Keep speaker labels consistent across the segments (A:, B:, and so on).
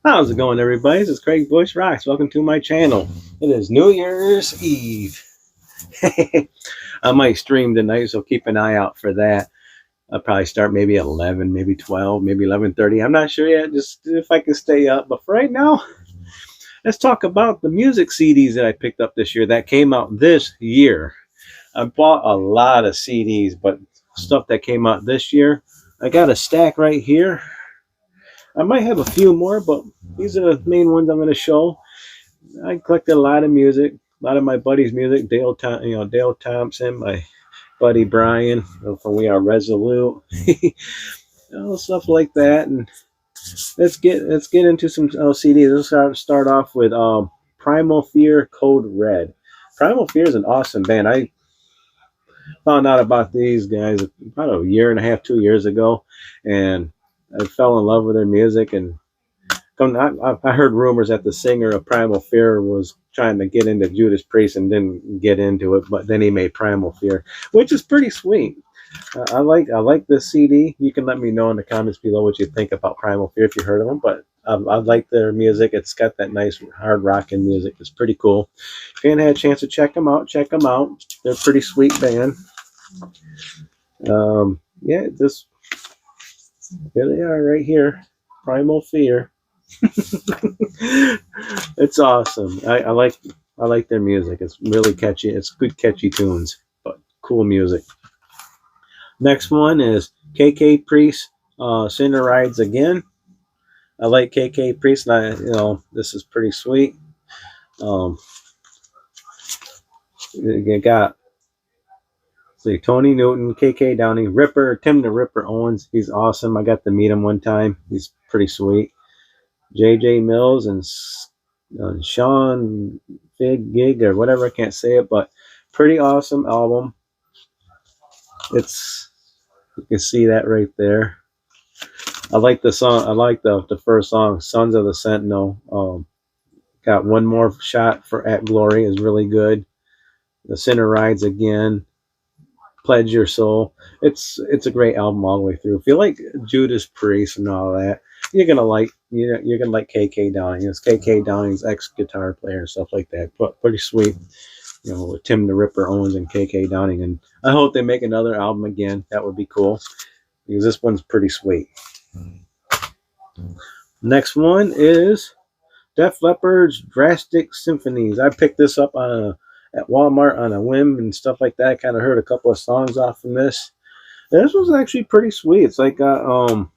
A: How's it going, everybody? This is Craig Bush Rocks. Welcome to my channel. It is New Year's Eve. I might stream tonight, so keep an eye out for that. I'll probably start maybe at 11, maybe 12, maybe 11:30. I'm not sure yet, just if I can stay up. But for right now, let's talk about the music CDs that I picked up this year that came out this year. I bought a lot of CDs, but stuff that came out this year. I got a stack right here. I might have a few more, but these are the main ones I'm going to show. I collected a lot of music, a lot of my buddies' music. Dale Thompson, my buddy Brian from We Are Resolute, stuff like that. And let's get into some CDs. Let's start off with Primal Fear, Code Red. Primal Fear is an awesome band. I found out about these guys about a year and a half, 2 years ago, and I fell in love with their music. And I heard rumors that the singer of Primal Fear was trying to get into Judas Priest and didn't get into it, but then he made Primal Fear, which is pretty sweet. I like this CD. You can let me know in the comments below what you think about Primal Fear if you heard of them, but I like their music. It's got that nice hard rocking music. It's pretty cool. If you haven't had a chance to check them out, check them out. They're a pretty sweet band. Yeah, here they are right here, Primal Fear. It's awesome. I like their music. It's really catchy. It's good catchy tunes, but cool music. Next one is KK Priest, Sinner Rides Again. I like KK Priest, and this is pretty sweet. You got Tony Newton, KK Downing, Tim the Ripper Owens. He's awesome. I got to meet him one time. He's pretty sweet. J.J. Mills and Sean Gig or whatever, I can't say it, but pretty awesome album. You can see that right there. I like the song. I like the first song, Sons of the Sentinel. Got One More Shot for At Glory is really good. The Sinner Rides Again. Pledge Your Soul. It's a great album all the way through. If you like Judas Priest and all that, you're gonna like KK Downing. It's KK Downing's ex-guitar player and stuff like that. But pretty sweet, with Tim the Ripper Owens and KK Downing. And I hope they make another album again. That would be cool, because this one's pretty sweet. Next one is Def Leppard's Drastic Symphonies. I picked this up at Walmart on a whim and stuff like that. I kind of heard a couple of songs off from this. This was actually pretty sweet. It's like a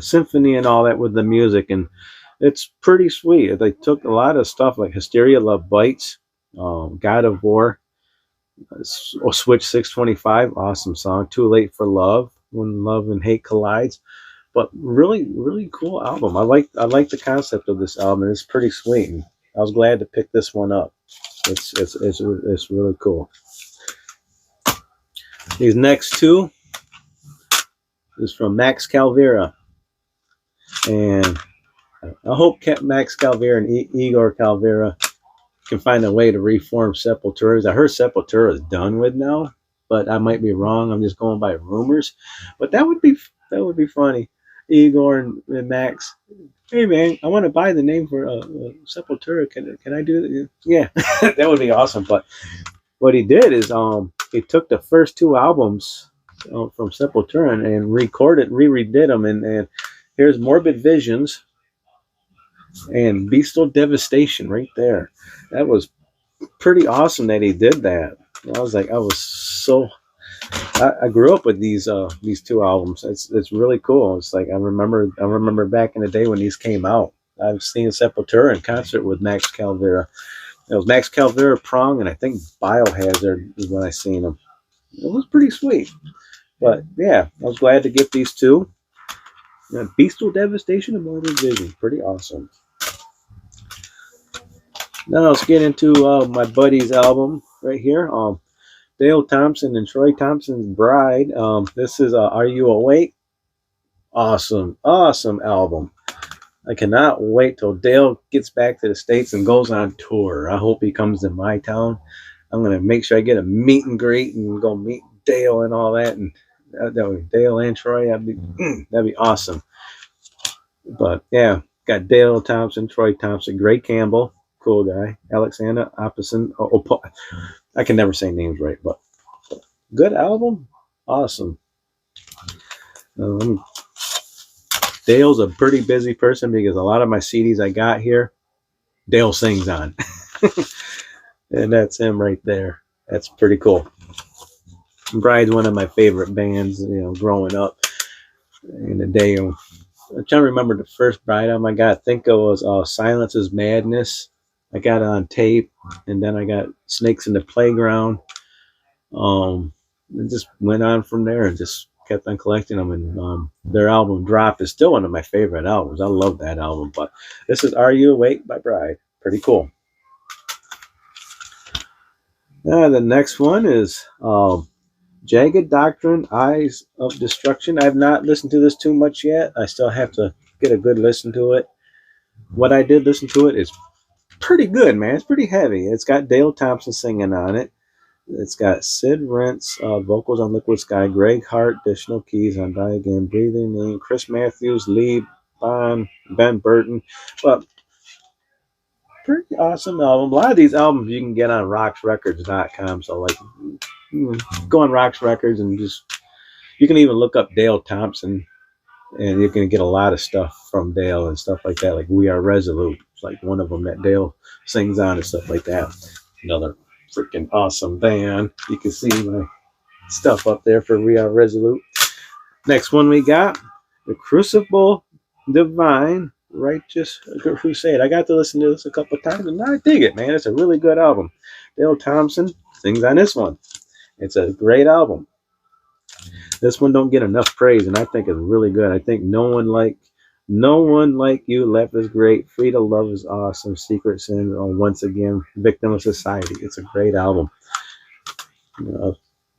A: symphony and all that with the music, and it's pretty sweet. They took a lot of stuff like Hysteria Love Bites, God of War, Switch 625, awesome song. Too Late for Love, When Love and Hate Collides. But really, really cool album. I like the concept of this album, and it's pretty sweet. And I was glad to pick this one up. It's really cool. These next two is from Max Cavalera, and I hope Max Cavalera and Igor Cavalera can find a way to reform Sepultura. I heard Sepultura is done with now, but I might be wrong. I'm just going by rumors. But that would be funny. Igor and Max. Hey man, I want to buy the name for Sepultura. Can I do that? Yeah, that would be awesome. But what he did is he took the first two albums from Sepultura and redid them, and here's Morbid Visions and Bestial Devastation right there. That was pretty awesome that he did that. I grew up with these two albums. It's really cool. It's like I remember back in the day when these came out. I've seen Sepultura in concert with Max Cavalera. It was Max Cavalera, Prong, and I think Biohazard is when I seen them. It was pretty sweet. But yeah, I was glad to get these two. Bestial Devastation and Morbid Vision. Pretty awesome. Now let's get into my buddy's album right here. Dale Thompson and Troy Thompson's Bride. This is Are You Awake? Awesome album. I cannot wait till Dale gets back to the States and goes on tour. I hope he comes to my town. I'm going to make sure I get a meet and greet and go meet Dale and all that. And Dale and Troy, that'd be awesome. But yeah, Got Dale Thompson, Troy Thompson, Gray Campbell, cool guy, Alexander Opposin. I can never say names right, but good album, awesome. Um, Dale's a pretty busy person because a lot of my CDs I got here, Dale sings on, and that's him right there. That's pretty cool. Bride's one of my favorite bands, growing up in the day. I'm trying to remember the first Bride album I got. I think it was Silence is Madness. I got it on tape, and then I got Snakes in the Playground. It just went on from there and just kept on collecting them. And their album Drop is still one of my favorite albums. I love that album. But this is Are You Awake by Bride. Pretty cool. The next one is Jagged Doctrine, Eyes of Destruction. I've not listened to this too much yet. I still have to get a good listen to it. What I did listen to it is pretty good, man. It's pretty heavy. It's got Dale Thompson singing on it. It's got Sid Rentz vocals on Liquid Sky, Greg Hart additional keys on Die Again, Breathing Name, Chris Matthews, Lee Bond, Ben Burton. But pretty awesome album. A lot of these albums you can get on roxrecords.com. So go on Rox Records and you can even look up Dale Thompson and you can get a lot of stuff from Dale and stuff like that. Like We Are Resolute. It's like one of them that Dale sings on and stuff like that. Another freaking awesome band. You can see my stuff up there for We Are Resolute. Next one we got The Crucible Divine Righteous Crusade. I got to listen to this a couple of times and I dig it, man. It's a really good album. Dale Thompson sings on this one. It's a great album. This one don't get enough praise, and I think it's really good. I think No One Like You, Left is great, Free to Love is awesome, Secret Sin, Once Again, Victim of Society. It's a great album.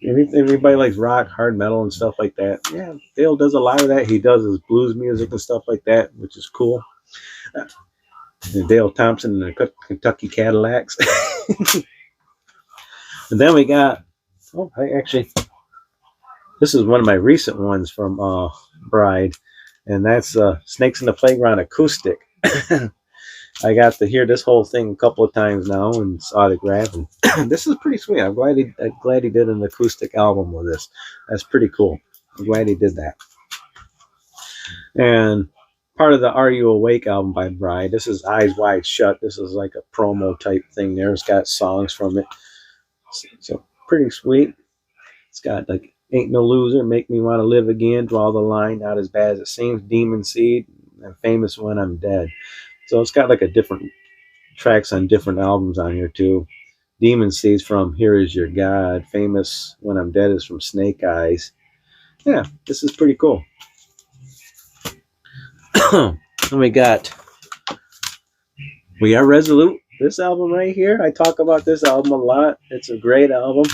A: Everybody likes rock, hard metal, and stuff like that. Yeah, Dale does a lot of that. He does his blues music and stuff like that, which is cool. And Dale Thompson and the Kentucky Cadillacs. And then we got, this is one of my recent ones from Bride, and that's Snakes in the Playground acoustic. I got to hear this whole thing a couple of times now and it's autographed, and this is pretty sweet. I'm glad he did an acoustic album with this. That's pretty cool. I'm glad he did that. And part of the Are You Awake album by Bride, this is Eyes Wide Shut. This is like a promo type thing there. It's got songs from it. So pretty sweet. It's got like Ain't No Loser, Make Me Want to Live Again, Draw the Line, Not As Bad as It Seems, Demon Seed, and Famous When I'm Dead. So it's got like a different tracks on different albums on here too. Demon Seed's from Here Is Your God. Famous When I'm Dead is from Snake Eyes. Yeah, this is pretty cool. And we got We Are Resolute. This album right here, I talk about this album a lot. It's a great album.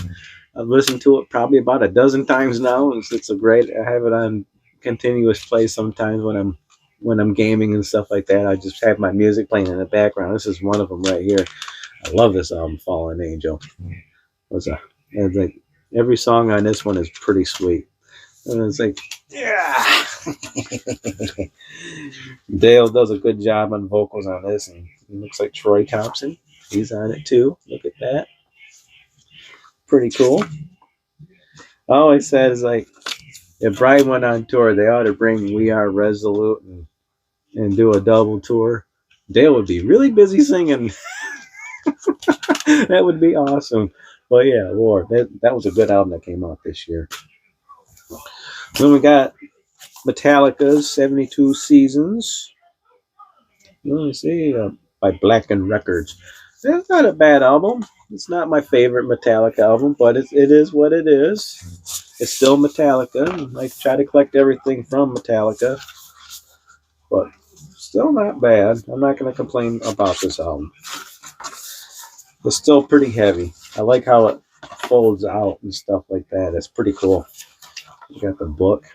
A: I've listened to it probably about a dozen times now. It's a great. I have it on continuous play sometimes when I'm gaming and stuff like that. I just have my music playing in the background. This is one of them right here. I love this album, Fallen Angel. It's like every song on this one is pretty sweet. And it's like, yeah. Dale does a good job on vocals on this, and it looks like Troy Thompson. He's on it too. Look at that. Pretty cool. I always said is like, if Bride went on tour, they ought to bring We Are Resolute and do a double tour. Dale would be really busy singing. That would be awesome. But yeah, Lord, that was a good album that came out this year. Then we got Metallica's 72 Seasons. Let me see, by Blackened Records. It's not a bad album. It's not my favorite Metallica album, but it is what it is. It's still Metallica. I try to collect everything from Metallica, but still not bad. I'm not going to complain about this album. It's still pretty heavy. I like how it folds out and stuff like that. It's pretty cool. You got the book.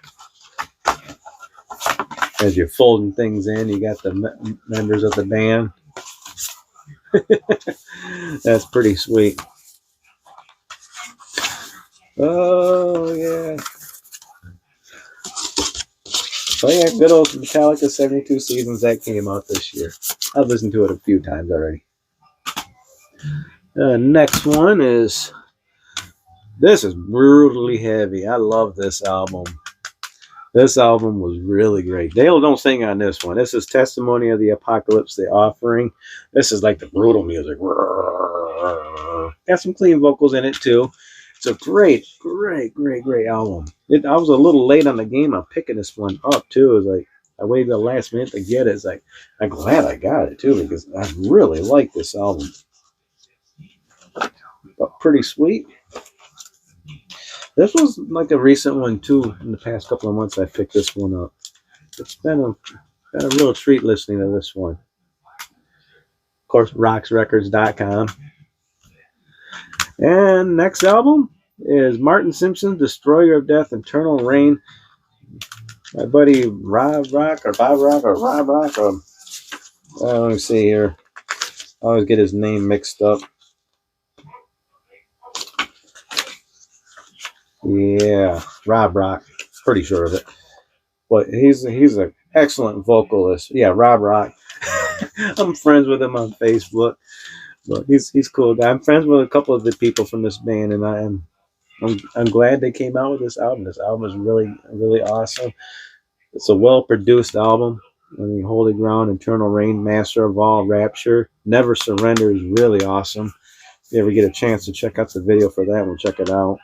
A: As you're folding things in, you got the members of the band. That's pretty sweet. Oh, yeah. So yeah, good old Metallica 72 Seasons that came out this year. I've listened to it a few times already. Next one is, this is brutally heavy. I love this album. This album was really great. Dale don't sing on this one. This is Testimony of the Apocalypse, The Offering. This is like the brutal music. Got some clean vocals in it too. It's a great album. I was a little late on the game on picking this one up too. It was like I waited the last minute to get it. It's like I'm glad I got it too because I really like this album. But pretty sweet. This was like a recent one too. In the past couple of months, I picked this one up. It's been a real treat listening to this one. Of course, roxrecords.com. And next album is Martin Simpson, Destroyer of Death, Eternal Rain. My buddy Rob Rock or Bob Rock or Rob Rock. Let me see here. I always get his name mixed up. Yeah, Rob Rock. Pretty sure of it. But he's an excellent vocalist. Yeah, Rob Rock. I'm friends with him on Facebook. But he's cool guy. I'm friends with a couple of the people from this band, and I'm glad they came out with this album. This album is really awesome. It's a well produced album. I mean, Holy Ground, Eternal Rain, Master of All, Rapture, Never Surrender is really awesome. If you ever get a chance to check out the video for that one, check it out.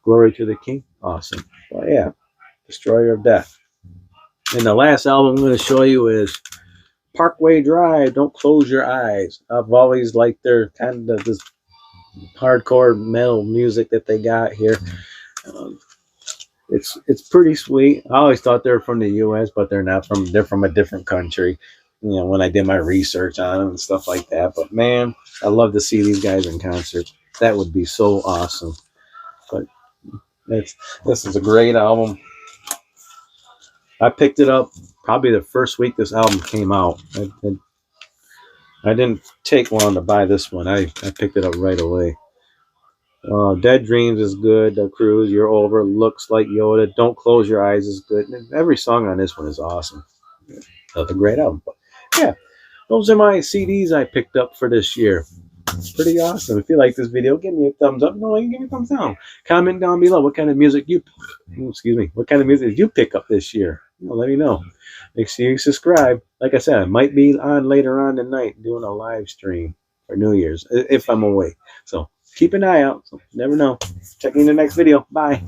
A: Glory to the King, awesome. Well, yeah, Destroyer of Death. And the last album I'm going to show you is Parkway Drive, Don't Close Your Eyes. I've always liked their kind of this hardcore metal music that they got here. It's pretty sweet. I always thought they were from the U.S., but they're not from. They're from a different country. You know, when I did my research on them and stuff like that. But man, I love to see these guys in concert. That would be so awesome. But this is a great album. I picked it up probably the first week this album came out. I didn't take long to buy this one. I picked it up right away. Dead Dreams is good. The Cruise, You're Over, Looks Like Yoda, Don't Close Your Eyes is good. Every song on this one is awesome. That's a great album. But yeah, those are my CDs I picked up for this year. Pretty awesome. If you like this video, give me a thumbs up. No, you can give me a thumbs down. Comment down below what kind of music what kind of music did you pick up this year? Let me know. Make sure you subscribe. Like I said, I might be on later on tonight doing a live stream for New Year's if I'm away. So keep an eye out. So never know. Check you in the next video. Bye.